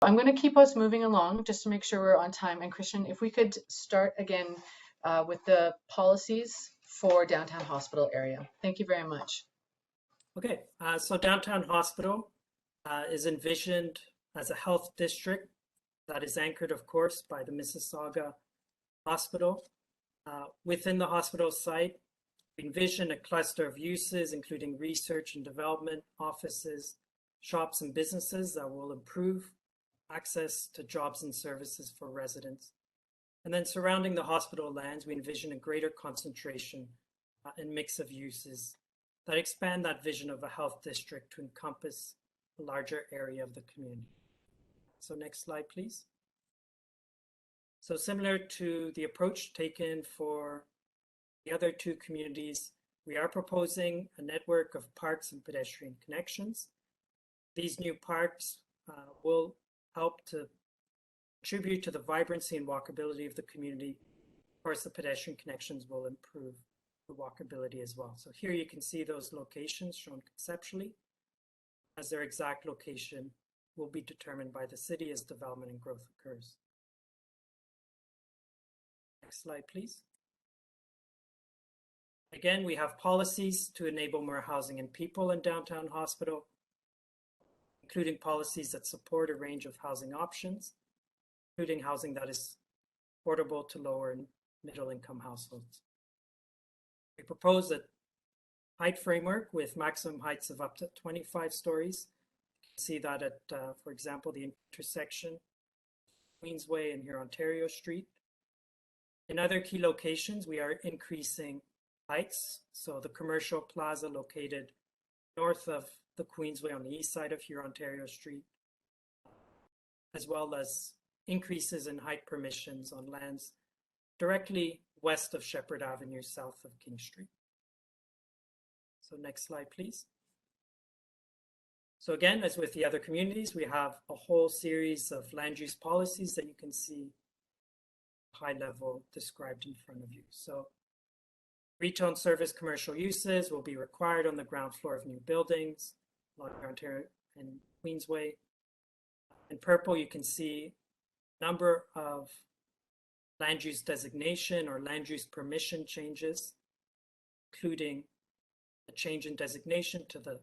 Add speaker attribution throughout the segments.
Speaker 1: I'm going to keep us moving along just to make sure we're on time. And Christian, if we could start again with the policies for downtown hospital area. Thank you very much.
Speaker 2: Okay, so Downtown Hospital is envisioned as a health district that is anchored, of course, by the Mississauga Hospital. Within the hospital site, we envision a cluster of uses, including research and development, offices, shops, and businesses that will improve access to jobs and services for residents. And then surrounding the hospital lands, we envision a greater concentration and mix of uses that expand that vision of a health district to encompass a larger area of the community. So next slide, please. So similar to the approach taken for the other two communities, we are proposing a network of parks and pedestrian connections. These new parks will help to contribute to the vibrancy and walkability of the community. Of course, the pedestrian connections will improve the walkability as well. So here you can see those locations shown conceptually, as their exact location will be determined by the city as development and growth occurs. Next slide, please. Again, we have policies to enable more housing and people in Downtown Hospital, including policies that support a range of housing options, including housing that is affordable to lower and middle income households. We propose a height framework with maximum heights of up to 25 stories. You can see that at, for example, the intersection Queensway and here Ontario Street. In other key locations, we are increasing heights. So the commercial plaza located north of the Queensway on the east side of here Ontario Street, as well as increases in height permissions on lands directly west of Shepherd Avenue, south of King Street. So next slide, please. So again, as with the other communities, we have a whole series of land use policies that you can see high level described in front of you. So retail and service commercial uses will be required on the ground floor of new buildings, along Ontario and Queensway. In purple, you can see a number of land use designation or land use permission changes, including a change in designation to the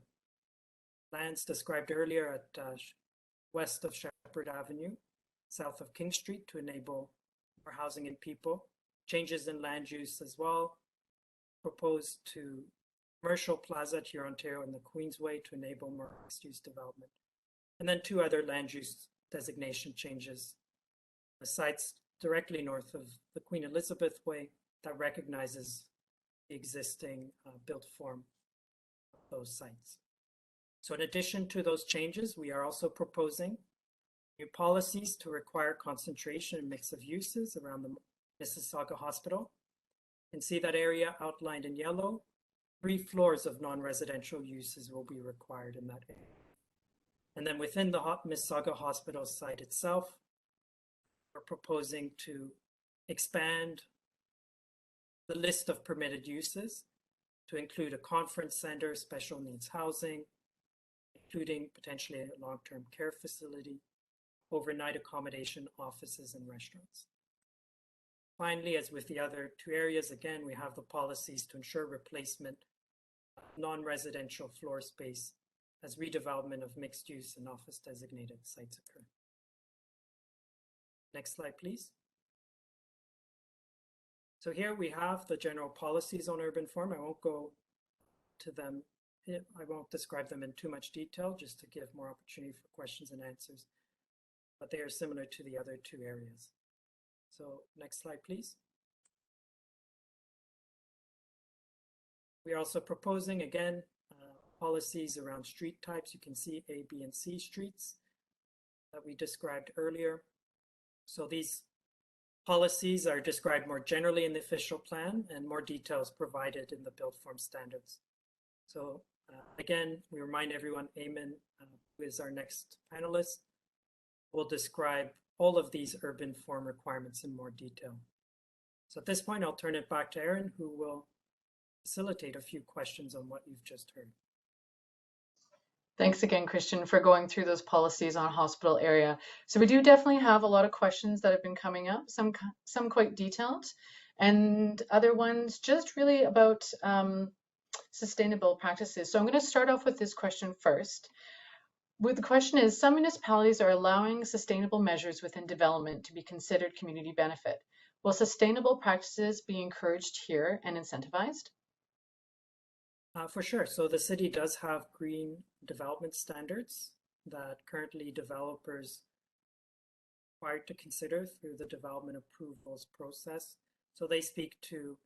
Speaker 2: lands described earlier at west of Shepherd Avenue, south of King Street to enable more housing and people. Changes in land use as well proposed to commercial plaza at here Ontario and the Queensway to enable more mixed-use development. And then two other land use designation changes. The sites directly north of the Queen Elizabeth Way that recognizes the existing built form of those sites. So in addition to those changes, we are also proposing new policies to require concentration and mix of uses around the Mississauga Hospital. You can see that area outlined in yellow. 3 floors of non-residential uses will be required in that area. And then within the Mississauga Hospital site itself, we're proposing to expand the list of permitted uses to include a conference center, special needs housing, including potentially a long-term care facility, overnight accommodation, offices, and restaurants. Finally, as with the other two areas, again, we have the policies to ensure replacement of non-residential floor space as redevelopment of mixed use and office designated sites occur. Next slide, please. So here we have the general policies on urban form. I won't go to them. I won't describe them in too much detail, just to give more opportunity for questions and answers, but they are similar to the other two areas. So next slide, please. We are also proposing, again, policies around street types. You can see A, B, and C streets that we described earlier. So these policies are described more generally in the official plan and more details provided in the built form standards. So again, we remind everyone, Eamon, who is our next panelist, will describe all of these urban form requirements in more detail. So at this point, I'll turn it back to Erin, who will facilitate a few questions on what you've just heard.
Speaker 1: Thanks again, Christian, for going through those policies on hospital area. So we do definitely have a lot of questions that have been coming up, some quite detailed, and other ones just really about sustainable practices. So I'm going to start off with this question first. The question is, some municipalities are allowing sustainable measures within development to be considered community benefit. Will sustainable practices be encouraged here and incentivized?
Speaker 2: For sure. So the city does have green development standards that currently developers are required to consider through the development approvals process. So they speak to,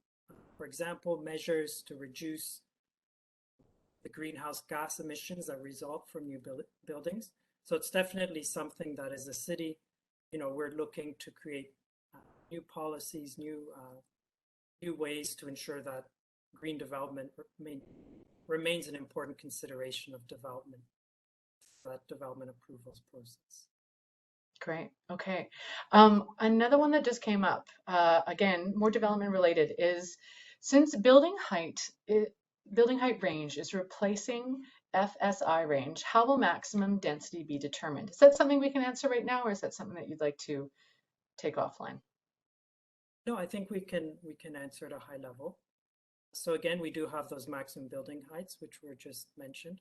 Speaker 2: for example, measures to reduce the greenhouse gas emissions that result from new buildings. So it's definitely something that as a city, we're looking to create new policies, new ways to ensure that green development remains an important consideration of that development approvals process.
Speaker 1: Great. Okay. Another one that just came up, again, more development related, is since building height range is replacing FSI range, how will maximum density be determined? Is that something we can answer right now, or is that something that you'd like to take offline?
Speaker 2: No, I think we can answer at a high level. So again, we do have those maximum building heights, which were just mentioned.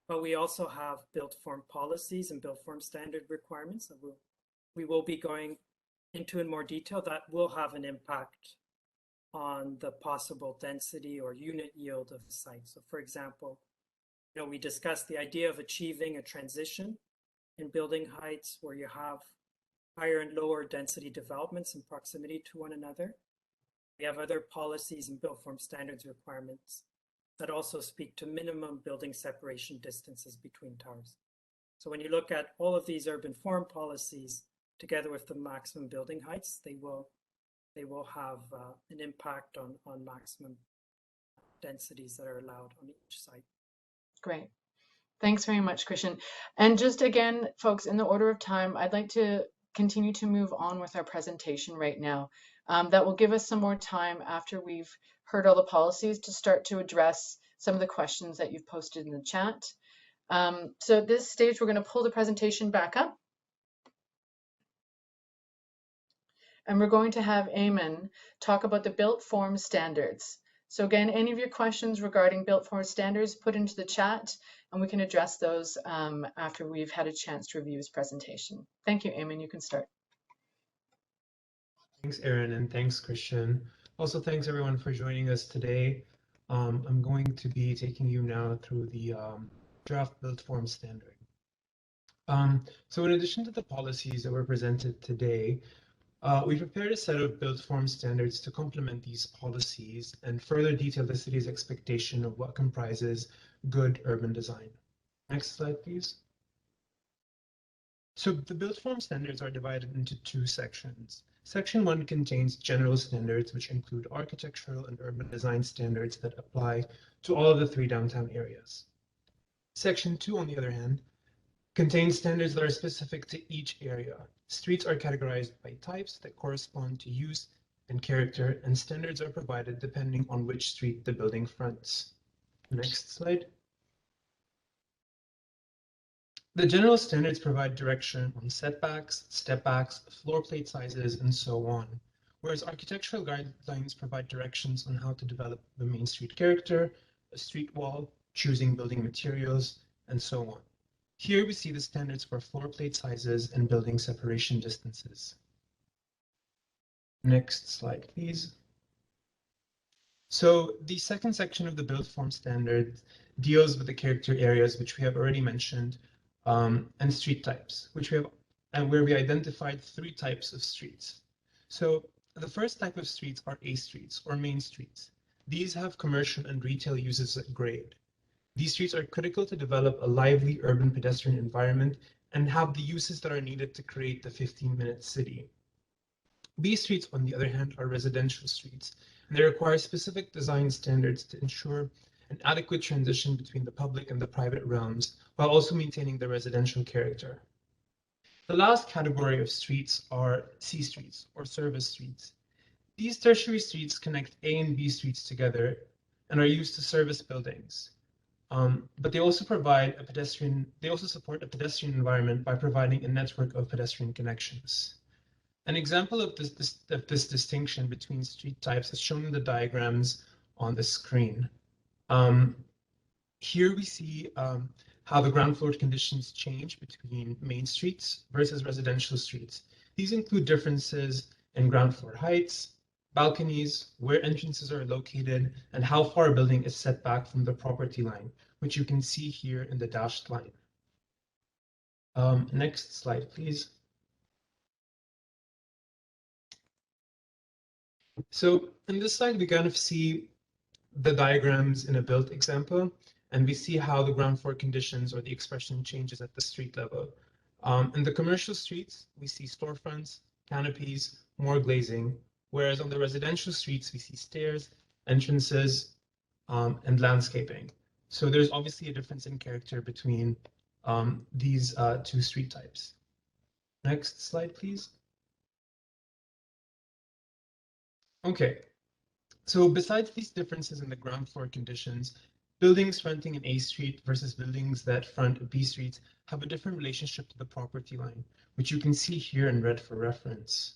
Speaker 2: But we also have built form policies and built form standard requirements that we will be going into in more detail that will have an impact on the possible density or unit yield of the site. So for example, we discussed the idea of achieving a transition in building heights where you have higher and lower density developments in proximity to one another. We have other policies and built form standards requirements that also speak to minimum building separation distances between towers. So when you look at all of these urban form policies together with the maximum building heights, they will have an impact on maximum densities that are allowed on each site.
Speaker 1: Great. Thanks very much, Christian. And just again, folks, in the order of time, I'd like to continue to move on with our presentation right now. That will give us some more time after we've heard all the policies to start to address some of the questions that you've posted in the chat. So at this stage, we're going to pull the presentation back up. And we're going to have Eamon talk about the built form standards. So again, any of your questions regarding built form standards, put into the chat and we can address those after we've had a chance to review his presentation. Thank you, Eamon. You can start.
Speaker 3: Thanks, Erin, and thanks, Christian. Also, thanks everyone for joining us today. I'm going to be taking you now through the draft built form standard. So in addition to the policies that were presented today, we prepared a set of built form standards to complement these policies and further detail the city's expectation of what comprises good urban design. Next slide, please. So the built form standards are divided into two sections. Section 1 contains general standards, which include architectural and urban design standards that apply to all of the 3 downtown areas. Section 2, on the other hand, contains standards that are specific to each area. Streets are categorized by types that correspond to use and character, and standards are provided depending on which street the building fronts. Next slide. The general standards provide direction on setbacks, stepbacks, floor plate sizes, and so on, whereas architectural guidelines provide directions on how to develop the main street character, a street wall, choosing building materials, and so on. Here we see the standards for floor plate sizes and building separation distances. Next slide, please. So the second section of the built form standard deals with the character areas, which we have already mentioned, and street types, where we identified 3 types of streets. So the first type of streets are A streets, or main streets. These have commercial and retail uses at grade. These streets are critical to develop a lively urban pedestrian environment and have the uses that are needed to create the 15-minute city. B streets, on the other hand, are residential streets, and they require specific design standards to ensure an adequate transition between the public and the private realms, while also maintaining the residential character. The last category of streets are C streets, or service streets. These tertiary streets connect A and B streets together and are used to service buildings. But they also provide a pedestrian, they also support a pedestrian environment by providing a network of pedestrian connections. An example of this distinction between street types is shown in the diagrams on the screen. Here we see how the ground floor conditions change between main streets versus residential streets. These include differences in ground floor heights, balconies, where entrances are located, and how far a building is set back from the property line, which you can see here in the dashed line. Next slide, please. So in this slide, we kind of see the diagrams in a built example, and we see how the ground floor conditions or the expression changes at the street level. In the commercial streets, we see storefronts, canopies, more glazing, whereas on the residential streets, we see stairs, entrances, and landscaping. So there's obviously a difference in character between these two street types. Next slide, please. Okay, so besides these differences in the ground floor conditions, buildings fronting an A street versus buildings that front a B street have a different relationship to the property line, which you can see here in red for reference.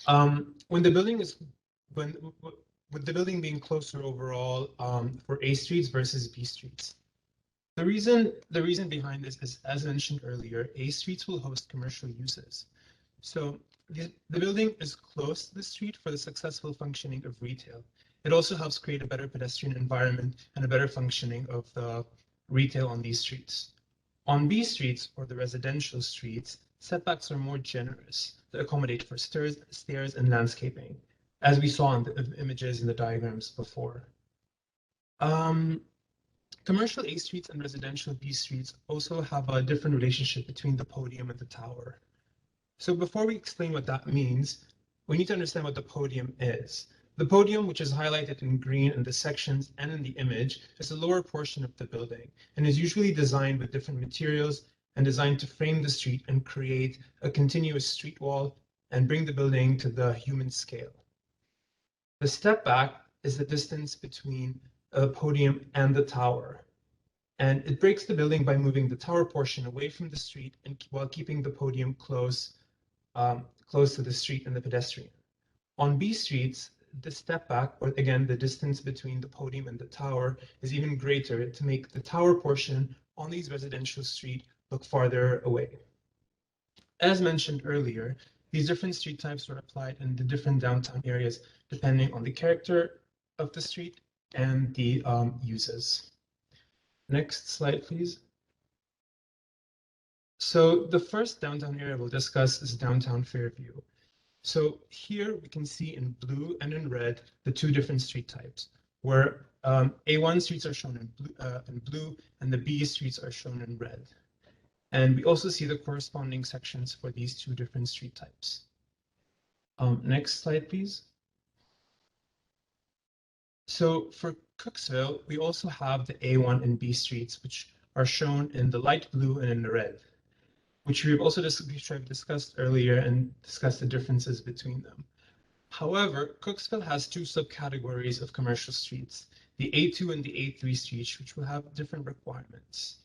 Speaker 3: When the building is with the building being closer overall for A streets versus B streets. The reason behind this is, as mentioned earlier, A streets will host commercial uses. So the building is close to the street for the successful functioning of retail. It also helps create a better pedestrian environment and a better functioning of the retail on these streets. On B streets, or the residential streets, setbacks are more generous to accommodate for stairs and landscaping, as we saw in the images in the diagrams before. Commercial A streets and residential B streets also have a different relationship between the podium and the tower. So before we explain what that means, we need to understand what the podium is. The podium, which is highlighted in green in the sections and in the image, is the lower portion of the building and is usually designed with different materials and designed to frame the street and create a continuous street wall and bring the building to the human scale. The step back is the distance between the podium and the tower. And it breaks the building by moving the tower portion away from the street and while keeping the podium close to the street and the pedestrian. On B streets, the step back, or again, the distance between the podium and the tower, is even greater to make the tower portion on these residential streets look farther away. As mentioned earlier, these different street types are applied in the different downtown areas depending on the character of the street and the uses. Next slide, please. So the first downtown area we'll discuss is Downtown Fairview. So here we can see in blue and in red the two different street types, where A1 streets are shown in blue and the B streets are shown in red. And we also see the corresponding sections for these two different street types. Next slide, please. So for Cooksville, we also have the A1 and B streets, which are shown in the light blue and in the red, which we've also discussed earlier and discussed the differences between them. However, Cooksville has two subcategories of commercial streets, the A2 and the A3 streets, which will have different requirements.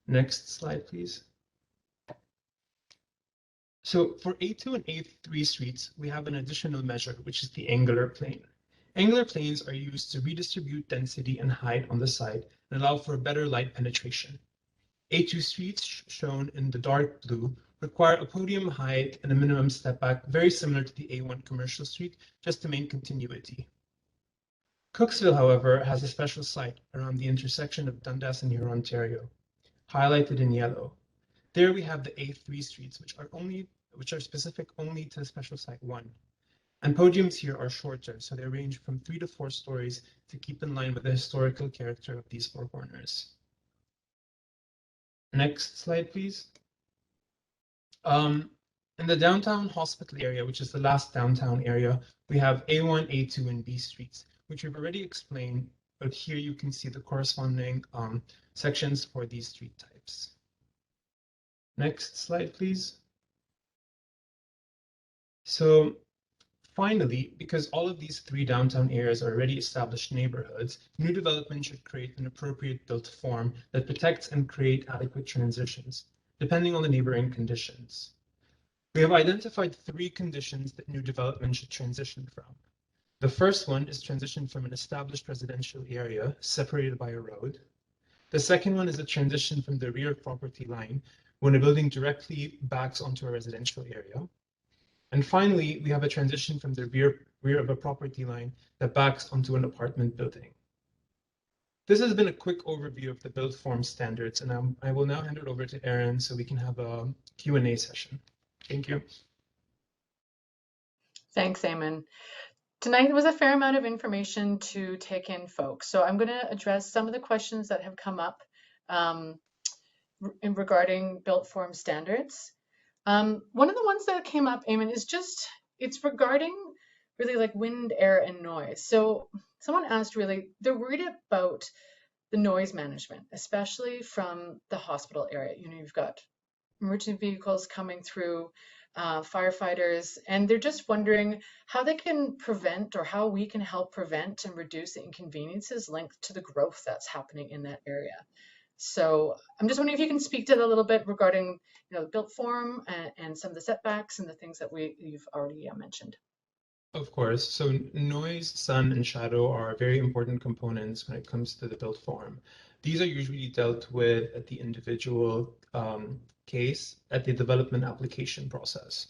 Speaker 3: Next slide, please. So for A2 and A3 streets, we have an additional measure, which is the angular plane. Angular planes are used to redistribute density and height on the site and allow for better light penetration. A2 streets, shown in the dark blue, require a podium height and a minimum step back very similar to the A1 commercial street, just to maintain continuity. Cooksville, however, has a special site around the intersection of Dundas and Huron, Ontario, highlighted in yellow. There we have the A3 streets, which are specific only to special site 1. And podiums here are shorter, so they range from 3 to 4 stories to keep in line with the historical character of these four corners. Next slide, please. In the downtown hospital area, which is the last downtown area, we have A1, A2, and B streets, which we've already explained, but here you can see the corresponding sections for these street types. Next slide, please. So Finally, because all of these three downtown areas are already established neighborhoods, new development should create an appropriate built form that protects and create adequate transitions, depending on the neighboring conditions. We have identified three conditions that new development should transition from. The first one is transition from an established residential area separated by a road. The second one is a transition from the rear property line when a building directly backs onto a residential area. And finally, we have a transition from the rear of a property line that backs onto an apartment building. This has been a quick overview of the build form standards, and I will now hand it over to Erin so we can have a Q&A session. Thank you.
Speaker 1: Thanks, Eamon. Tonight was a fair amount of information to take in, folks. So I'm going to address some of the questions that have come up regarding built form standards. One of the ones that came up, Eamon, is it's regarding really like wind, air, and noise. So someone asked really, they're worried about the noise management, especially from the hospital area. You know, you've got emergency vehicles coming through, firefighters, and they're just wondering how they can prevent or how we can help prevent and reduce the inconveniences linked to the growth that's happening in that area. So I'm just wondering if you can speak to that a little bit regarding, you know, the built form and some of the setbacks and the things that you've already mentioned.
Speaker 3: Of course. So noise, sun, and shadow are very important components when it comes to the built form. These are usually dealt with at the individual case at the development application process.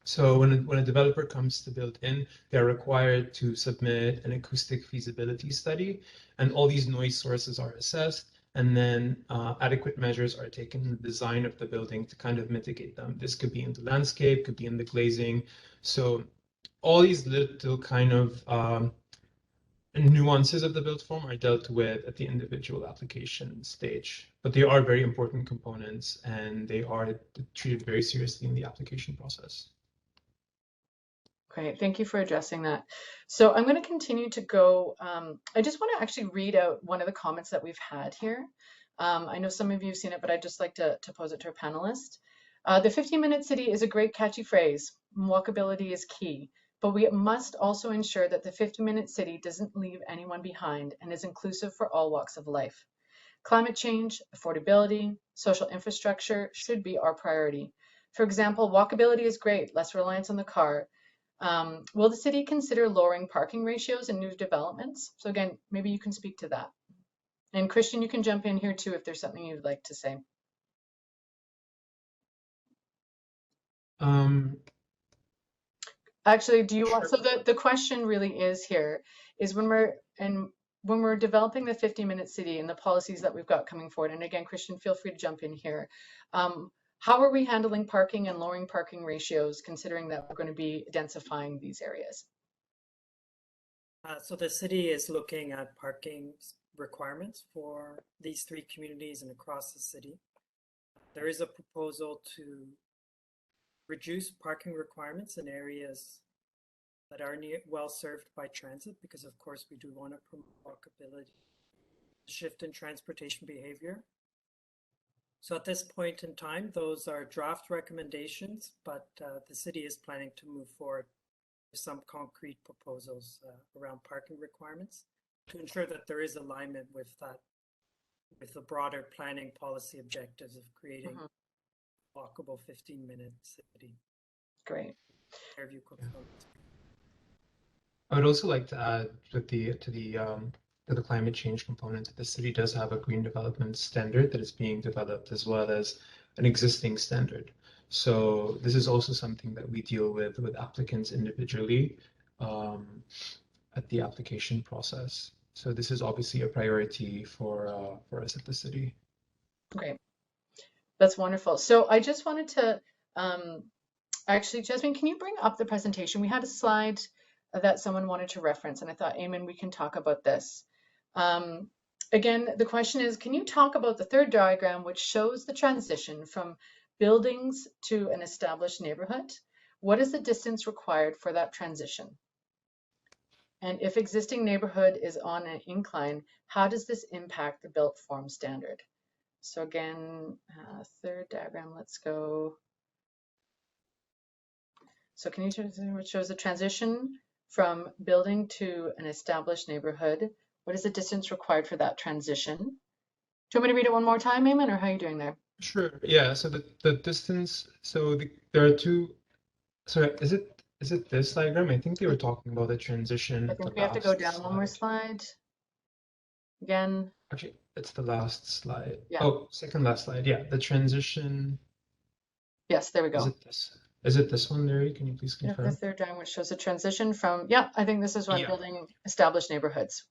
Speaker 3: So when a developer comes to build in, they're required to submit an acoustic feasibility study, and all these noise sources are assessed, and then adequate measures are taken in the design of the building to kind of mitigate them. This could be in the landscape, could be in the glazing. So all these little kind of nuances of the built form are dealt with at the individual application stage, but they are very important components and they are treated very seriously in the application process.
Speaker 1: Great, thank you for addressing that. So I'm going to continue to go. I just want to actually read out one of the comments that we've had here. I know some of you have seen it, but I'd just like to pose it to our panelists. The 15-minute city is a great catchy phrase. Walkability is key, but we must also ensure that the 15-minute city doesn't leave anyone behind and is inclusive for all walks of life. Climate change, affordability, social infrastructure should be our priority. For example, walkability is great, less reliance on the car. Will the city consider lowering parking ratios in new developments? So again, maybe you can speak to that. And Christian, you can jump in here too if there's something you'd like to say. Actually, do you want, so the question really is here, is when we're developing the 50-minute city and the policies that we've got coming forward, and again, Christian, feel free to jump in here. How are we handling parking and lowering parking ratios, considering that we're going to be densifying these areas?
Speaker 2: So the city is looking at parking requirements for these three communities and across the city. There is a proposal to reduce parking requirements in areas that are well served by transit, because of course we do want to promote walkability, shift in transportation behavior. So at this point in time, those are draft recommendations, but the city is planning to move forward with some concrete proposals around parking requirements to ensure that there is alignment with that, with the broader planning policy objectives of creating a walkable 15-minute city.
Speaker 1: Great.
Speaker 2: Fairview, Cooksville.
Speaker 3: I would also like to add to the climate change component that the city does have a green development standard that is being developed as well as an existing standard. So this is also something that we deal with applicants individually at the application process. So this is obviously a priority for us at the city.
Speaker 1: Great. That's wonderful. So I just wanted to, actually, Jasmine, can you bring up the presentation? We had a slide that someone wanted to reference, and I thought, Eamon, we can talk about this. Again, the question is, can you talk about the third diagram, which shows the transition from buildings to an established neighborhood? What is the distance required for that transition? And if existing neighborhood is on an incline, how does this impact the built form standard? So again, third diagram, let's go. So can you show, it shows the transition from building to an established neighborhood. What is the distance required for that transition? Do you want me to read it one more time, Eamon, or how are you doing there?
Speaker 3: Sure. Yeah. So the distance. So there are two. So is it this diagram? I think they were talking about the transition
Speaker 1: I
Speaker 3: the
Speaker 1: think we have to go
Speaker 3: last
Speaker 1: down one more
Speaker 3: slide.
Speaker 1: slide. Again,
Speaker 3: Actually, it's the last slide.
Speaker 1: yeah.
Speaker 3: Oh, second last slide. Yeah, the transition.
Speaker 1: Yes, there we
Speaker 3: Is
Speaker 1: go.
Speaker 3: it this? Is it this one, Larry? Can you please
Speaker 1: Yeah, the
Speaker 3: confirm?
Speaker 1: third diagram, which shows the transition from, yeah, I think this is one
Speaker 3: Yeah.
Speaker 1: building established neighborhoods.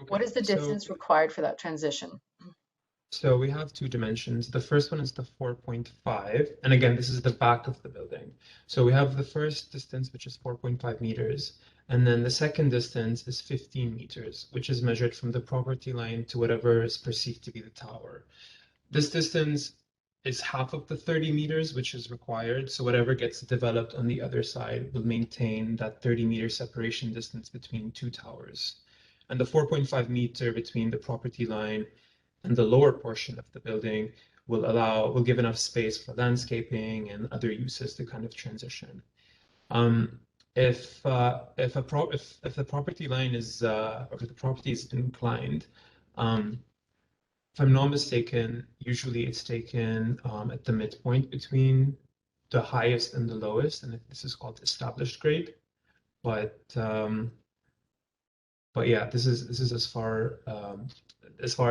Speaker 1: What
Speaker 3: Okay.
Speaker 1: is the distance required for that transition?
Speaker 3: So we have two dimensions. The first one is the 4.5. And again, this is the back of the building. So we have the first distance, which is 4.5 meters. And then the second distance is 15 meters, which is measured from the property line to whatever is perceived to be the tower. This distance is half of the 30 meters, which is required. So whatever gets developed on the other side will maintain that 30-meter separation distance between two towers. And the 4.5 meter between the property line and the lower portion of the building will give enough space for landscaping and other uses to kind of transition. If the property line is or if the property is inclined, if I'm not mistaken, usually it's taken at the midpoint between the highest and the lowest, and this is called established grade. But yeah, this is as far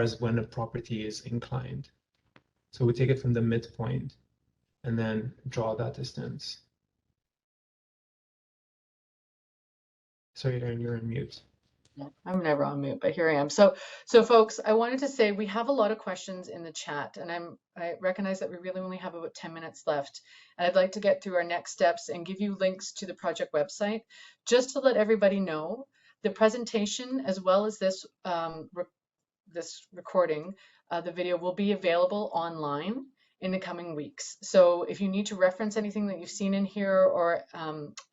Speaker 3: as when a property is inclined. So we take it from the midpoint and then draw that distance. Sorry, Aaron, you're on mute.
Speaker 1: I'm never on mute, but here I am. So folks, I wanted to say we have a lot of questions in the chat, and I recognize that we really only have about 10 minutes left. And I'd like to get through our next steps and give you links to the project website, just to let everybody know the presentation as well as this this recording, the video will be available online in the coming weeks. So if you need to reference anything that you've seen in here, or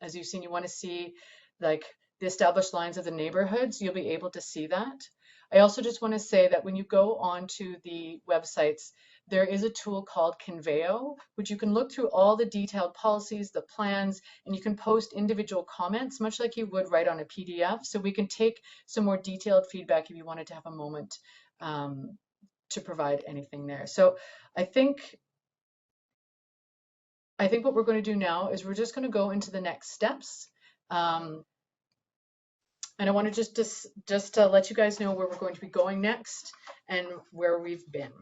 Speaker 1: as you've seen, you want to see like the established lines of the neighborhoods, you'll be able to see that. I also just want to say that when you go onto the websites, there is a tool called Conveo, which you can look through all the detailed policies, the plans, and you can post individual comments, much like you would write on a PDF. So we can take some more detailed feedback if you wanted to have a moment to provide anything there. So I think what we're going to do now is we're just going to go into the next steps. And I want to just let you guys know where we're going to be going next and where we've been.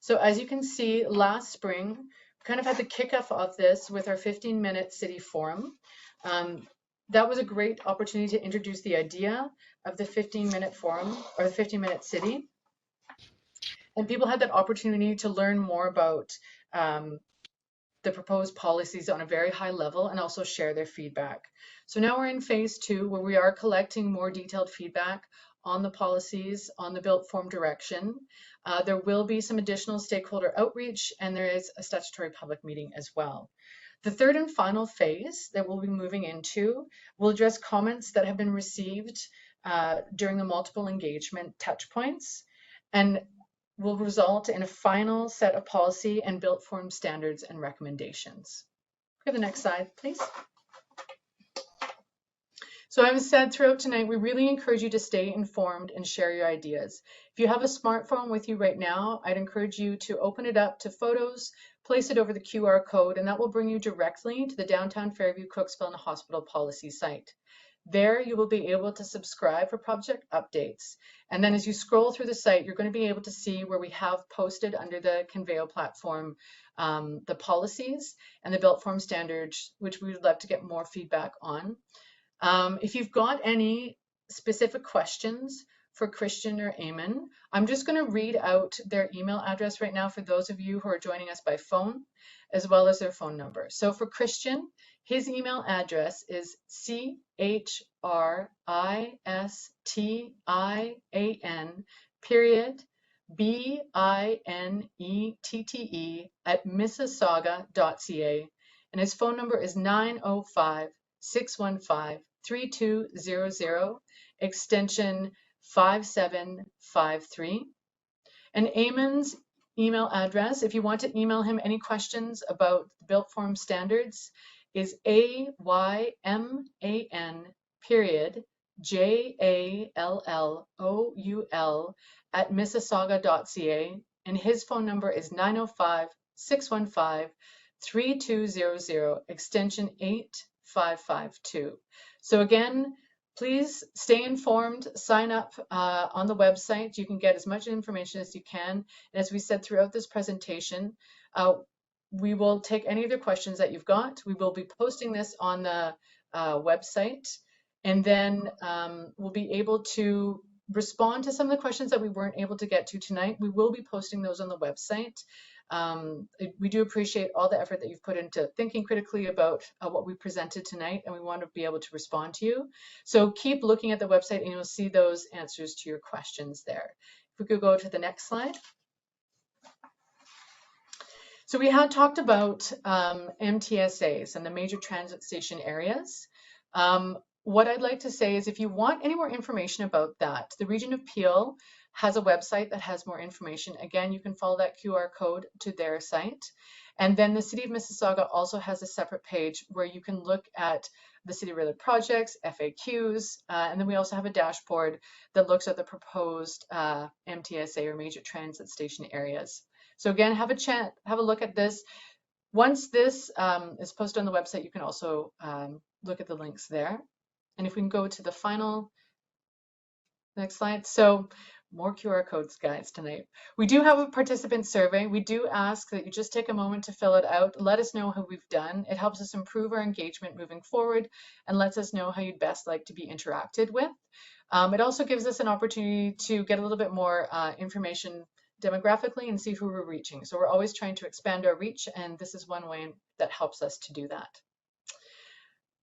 Speaker 1: So as you can see, last spring, we kind of had the kickoff of this with our 15-minute city forum. That was a great opportunity to introduce the idea of the 15-minute forum or the 15-minute city. And people had that opportunity to learn more about the proposed policies on a very high level and also share their feedback. So now we're in phase 2, where we are collecting more detailed feedback on the policies, on the built form direction. There will be some additional stakeholder outreach, and there is a statutory public meeting as well. The third and final phase that we'll be moving into will address comments that have been received during the multiple engagement touch points, and will result in a final set of policy and built form standards and recommendations. Go to the next slide, please. So I've said throughout tonight, we really encourage you to stay informed and share your ideas. If you have a smartphone with you right now, I'd encourage you to open it up to photos, place it over the QR code, and that will bring you directly to the Downtown Fairview Cooksville and Hospital policy site. There you will be able to subscribe for project updates. And then as you scroll through the site, you're going to be able to see where we have posted under the Conveo platform the policies and the built form standards, which we would love to get more feedback on. If you've got any specific questions for Christian or Eamon, I'm just going to read out their email address right now for those of you who are joining us by phone, as well as their phone number. So for Christian, his email address is CHRISTIAN_BINETTE@mississauga.ca, and his phone number is 905-615-3200, extension 5753. And Eamon's email address, if you want to email him any questions about the built form standards, is AYMAN.JALLOUL@mississauga.ca, and his phone number is 905-615-3200, extension 8552. So again, please stay informed, sign up on the website. You can get as much information as you can. And as we said throughout this presentation, we will take any other questions that you've got. We will be posting this on the website, and then we'll be able to respond to some of the questions that we weren't able to get to tonight. We will be posting those on the website. We do appreciate all the effort that you've put into thinking critically about what we presented tonight, and we want to be able to respond to you. So keep looking at the website and you'll see those answers to your questions there. If we could go to the next slide. So we had talked about MTSAs and the major transit station areas. What I'd like to say is if you want any more information about that, the Region of Peel has a website that has more information. Again, you can follow that QR code to their site. And then the City of Mississauga also has a separate page where you can look at the city-related projects, FAQs, and then we also have a dashboard that looks at the proposed MTSA or major transit station areas. So again, have a look at this. Once this is posted on the website, you can also look at the links there. And if we can go to the final, next slide. So more QR codes, guys, tonight. We do have a participant survey. We do ask that you just take a moment to fill it out. Let us know how we've done. It helps us improve our engagement moving forward and lets us know how you'd best like to be interacted with. It also gives us an opportunity to get a little bit more information demographically and see who we're reaching. So we're always trying to expand our reach, and this is one way that helps us to do that.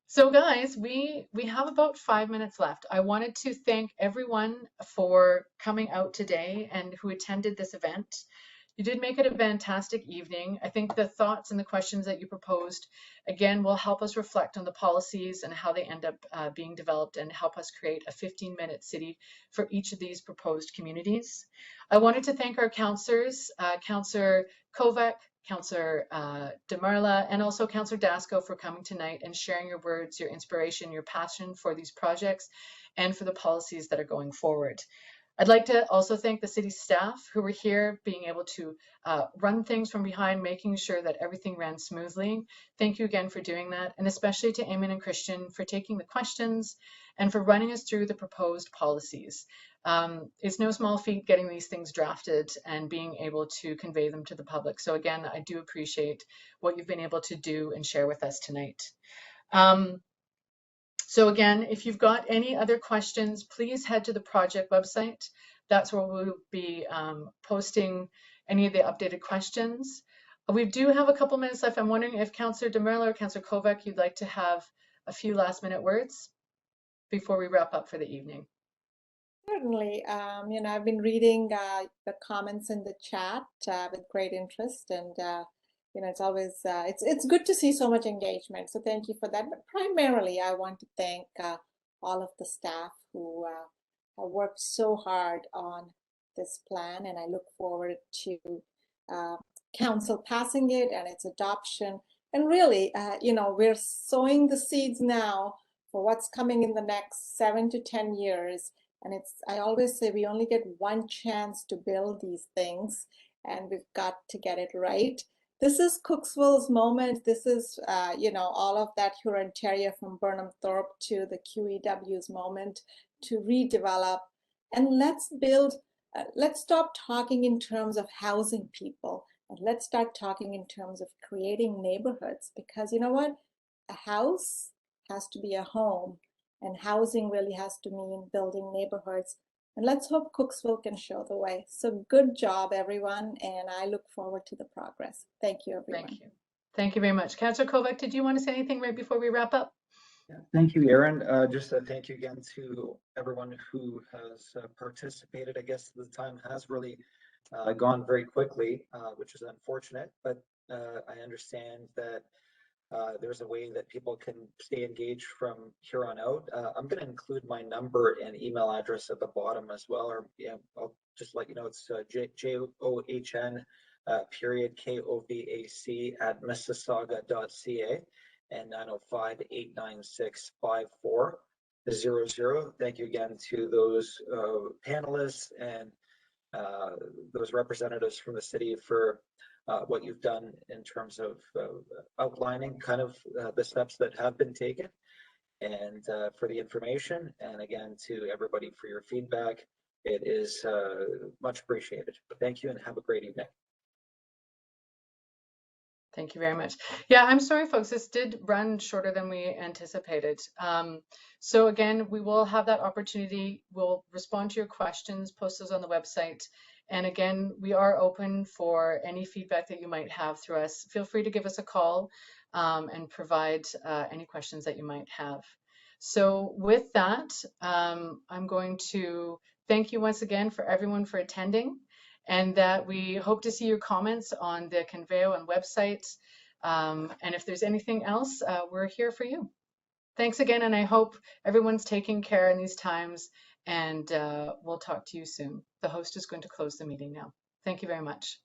Speaker 1: So guys, we have about 5 minutes left. I wanted to thank everyone for coming out today and who attended this event. You did make it a fantastic evening. I think the thoughts and the questions that you proposed, again, will help us reflect on the policies and how they end up being developed and help us create a 15-minute city for each of these proposed communities. I wanted to thank our councillors, Councillor Kovac, Councillor Demarla, and also Councillor Dasco for coming tonight and sharing your words, your inspiration, your passion for these projects and for the policies that are going forward. I'd like to also thank the city staff who were here, being able to run things from behind, making sure that everything ran smoothly. Thank you again for doing that, and especially to Eamon and Christian for taking the questions and for running us through the proposed policies. It's no small feat getting these things drafted and being able to convey them to the public. So again, I do appreciate what you've been able to do and share with us tonight. So again, if you've got any other questions, please head to the project website. That's where we'll be posting any of the updated questions. We do have a couple minutes left. I'm wondering if Councillor Demerla or Councillor Kovac, you'd like to have a few last minute words before we wrap up for the evening.
Speaker 4: Certainly. I've been reading the comments in the chat with great interest, and it's always it's good to see so much engagement. So thank you for that. But primarily, I want to thank all of the staff who have worked so hard on this plan, and I look forward to council passing it and its adoption. And really, we're sowing the seeds now for what's coming in the next 7 to 10 years. And I always say we only get one chance to build these things, and we've got to get it right. This is Cooksville's moment. This is, all of that Huron-Ontario from Burnham Thorpe to the QEW's moment to redevelop. And let's build, let's stop talking in terms of housing people, and let's start talking in terms of creating neighborhoods. Because you know what? A house has to be a home. And housing really has to mean building neighborhoods. And let's hope Cooksville can show the way. So good job, everyone. And I look forward to the progress. Thank you, everyone.
Speaker 1: Thank you. Thank you very much. Councillor Kovac, did you want to say anything right before we wrap up?
Speaker 5: Yeah, thank you, Erin. Just a thank you again to everyone who has participated. I guess the time has really gone very quickly, which is unfortunate, but I understand that there's a way that people can stay engaged from here on out. I'm going to include my number and email address at the bottom as well, or I'll just let you know it's JOHN period KOVAC at mississauga.ca. and 905-896-5400. Thank you again to those panelists and those representatives from the city for what you've done in terms of outlining kind of the steps that have been taken, and for the information, and again to everybody for your feedback. It is much appreciated. Thank you and have a great evening.
Speaker 1: Thank you very much. Yeah, I'm sorry, folks, this did run shorter than we anticipated. So again, we will have that opportunity. We'll respond to your questions, post those on the website. And again, we are open for any feedback that you might have through us. Feel free to give us a call and provide any questions that you might have. So with that, I'm going to thank you once again for everyone for attending, and that we hope to see your comments on the Conveo and website. And if there's anything else, we're here for you. Thanks again, and I hope everyone's taking care in these times, and we'll talk to you soon. The host is going to close the meeting now. Thank you very much.